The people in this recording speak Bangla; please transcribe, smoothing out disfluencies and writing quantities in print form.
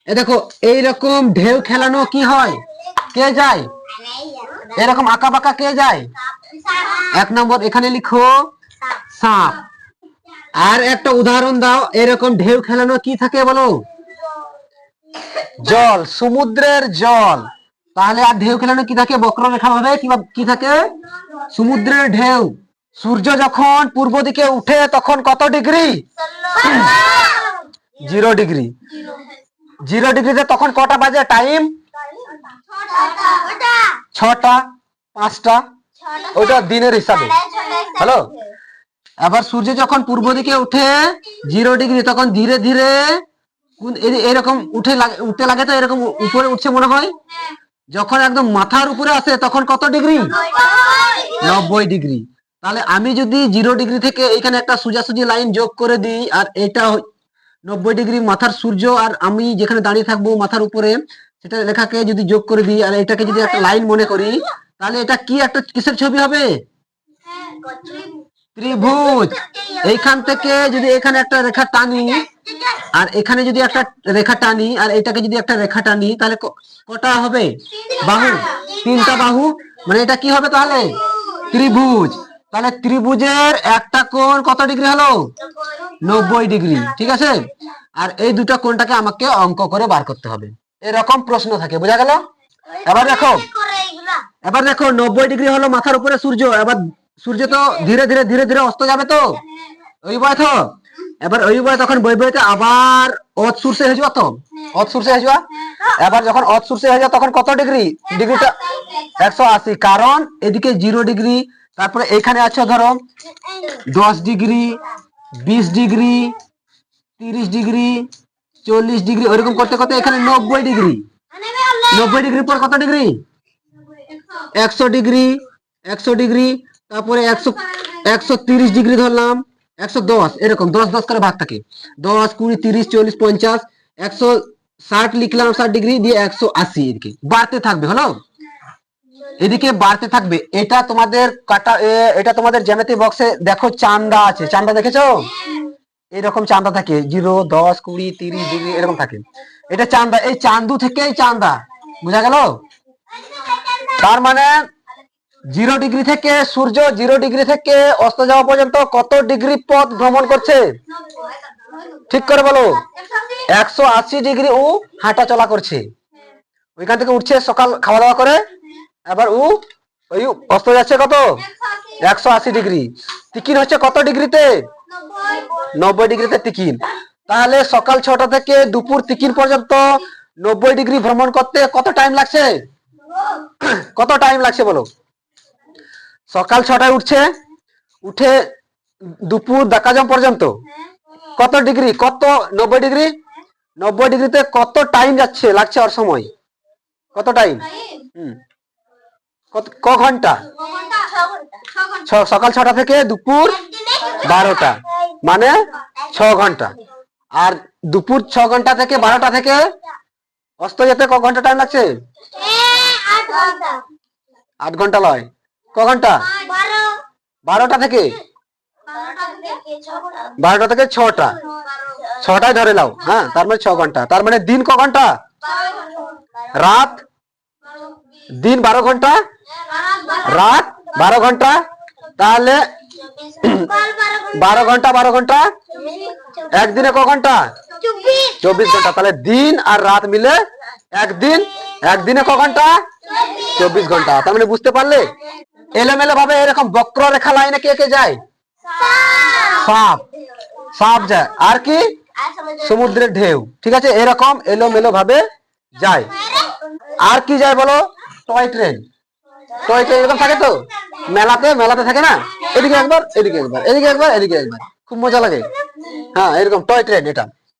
এ দেখো এইরকম ঢেউ খেলানো কি হয়, কে যায়? এরকম আঁকা বাঁকা কে যায়? 1 নম্বর এখানে লিখো সাপ। আর একটা উদাহরণ দাও, এরকম ঢেউ খেলানো কি থাকে বলো? জল, সমুদ্রের জল। তাহলে আর ঢেউ খেলানো কি থাকে? বক্ররেখা ভাবে কি থাকে? সমুদ্রের ঢেউ। সূর্য যখন পূর্ব দিকে উঠে তখন কত ডিগ্রি? 0 ডিগ্রি। 0 ডিগ্রিতে তখন কটা বাজে? টাইম 6টা 5টা, ওইটা দিনের হিসাবে। হ্যালো, আবার সূর্য যখন পূর্ব দিকে উঠে 0 ডিগ্রি তখন ধীরে ধীরে এরকম উঠতে লাগে, তো এরকম উপরে উঠছে মনে হয়। যখন একদম মাথার উপরে আসে তখন কত ডিগ্রি? 90 ডিগ্রি। তাহলে আমি যদি 0 ডিগ্রি থেকে এখানে একটা সোজাসুজি লাইন যোগ করে দিই, আর এটা 90 ডিগ্রি মাথার সূর্য, আর আমি যেখানে দাঁড়িয়ে থাকবো মাথার উপরে, সেটা রেখাকে যদি যোগ করে দিই আর এটাকে যদি একটা লাইন মনে করি, তাহলে এটা কি একটা কিসের ছবি হবে? ত্রিভুজ। এইখান থেকে যদি এখানে একটা রেখা টানি, আর এখানে যদি একটা রেখা টানি, আর এটাকে যদি একটা রেখা টানি, তাহলে কটা হবে? বাহু। 3টা বাহু। মানে এটা কি হবে তাহলে? ত্রিভুজ। তাহলে ত্রিভুজের একটা কোণ কত ডিগ্রি হলো? 90 ডিগ্রি। ঠিক আছে, আর এই দুটো কোণটাকে আমাকে অঙ্ক করে বার করতে হবে। এরকম প্রশ্ন থাকে, বোঝা গেল? এবার দেখো 90 ডিগ্রি হলো মাথার উপরে সূর্য। এবার সূর্য তো ধীরে ধীরে ধীরে ধীরে অস্ত যাবে, তো ওই বয় তো এবার ওই বয় তখন বই বইতে আবার অত সূর্যে হয়ে যাওয়া, তো অত সূর্যে হয়ে যাওয়া। এবার যখন অত সূর্যে হয়ে যাওয়া তখন কত ডিগ্রি? ডিগ্রিটা 180, কারণ এদিকে 0 ডিগ্রি, তারপরে এখানে আছে ধরো 10 ডিগ্রি, 20 ডিগ্রি, 30 ডিগ্রি, 40 ডিগ্রি, ওইরকম করতে করতে এখানে 90 ডিগ্রি। 90 ডিগ্রির পর কত ডিগ্রি? 100 ডিগ্রি, 100 ডিগ্রি, তারপরে 130 ডিগ্রি ধরলাম, 110, এরকম 10 10 করে ভাগ থাকে। 10 20 30 40 50 160 লিখলাম, 60 ডিগ্রি দিয়ে 180, এদিকে বাড়তে থাকবে। হলো, এদিকে বাড়তে থাকবে। এটা তোমাদের এটা তোমাদের জ্যামিতি বক্সে দেখো চাঁদা আছে, চাঁদা দেখেছো? এরকম চাঁদা থাকে 0 10 20 30 ডিগ্রি এরকম থাকে। এটা চাঁদা, এই চাঁদু থেকেই চাঁদা, বুঝা গেল? তার মানে 0 ডিগ্রি থেকে সূর্য 0 ডিগ্রি থেকে অস্ত যাওয়া পর্যন্ত কত ডিগ্রি পথ ভ্রমণ করছে? ঠিক করে বলো। 180 ডিগ্রি ও হাঁটা চলা করছে। ওইখান থেকে উঠছে সকাল খাওয়া দাওয়া করে, এবার ওই অস্ত যাচ্ছে কত? 180 ডিগ্রি। তিকিন হচ্ছে কত ডিগ্রিতে? 90 ডিগ্রিতে তিকিন। তাহলে সকাল 6টা থেকে দুপুর তিকিন পর্যন্ত 90 ডিগ্রি ভ্রমণ করতে কত টাইম লাগছে? কত টাইম লাগছে বলো? সকাল 6টায় উঠছে, উঠে দুপুর দেখা যাওয়া পর্যন্ত কত ডিগ্রি? কত? 90 ডিগ্রি। 90 ডিগ্রিতে কত টাইম যাচ্ছে লাগছে ওর সময়? কত টাইম? ক ঘন্টা? সকাল 6টা থেকে দুপুর 12টা, মানে 6 ঘন্টা। আর দুপুর 6 ঘন্টা থেকে 12টা থেকে অস্ত যেতে ক ঘন্টা টাইম লাগছে? 8 ঘন্টা লয়, ক ঘন্টা? 12টা থেকে 6টা, 6টায় ধরে নাও। হ্যাঁ, তার মানে 6 ঘন্টা। তার মানে দিন ক ঘন্টা? রাত। দিন 12 ঘন্টা, রাত 12 ঘন্টা। তাহলে 12 ঘন্টা 12 ঘন্টা, একদিনে ক ঘন্টা? 24 ঘন্টা। তাহলে দিন আর রাত মিলে একদিন, একদিনে ক ঘন্টা? 24 ঘন্টা। তার মানে বুঝতে পারলে? এলোমেলো ভাবে এরকম বক্ররেখা লাইনে কে কে যায়? সাপ। সাপ যায়। আর কি? সমুদ্রের ঢেউ। ঠিক আছে, এরকম এলোমেলো ভাবে যায়। আর কি যায় বলো? Toy train. টয় ট্রেন এরকম থাকে তো মেলাতে থাকে না, এদিকে একবার এদিকে একবার এদিকে একবার এদিকে একবার, খুব মজা লাগে। হ্যাঁ, এরকম টয় ট্রেন এটা।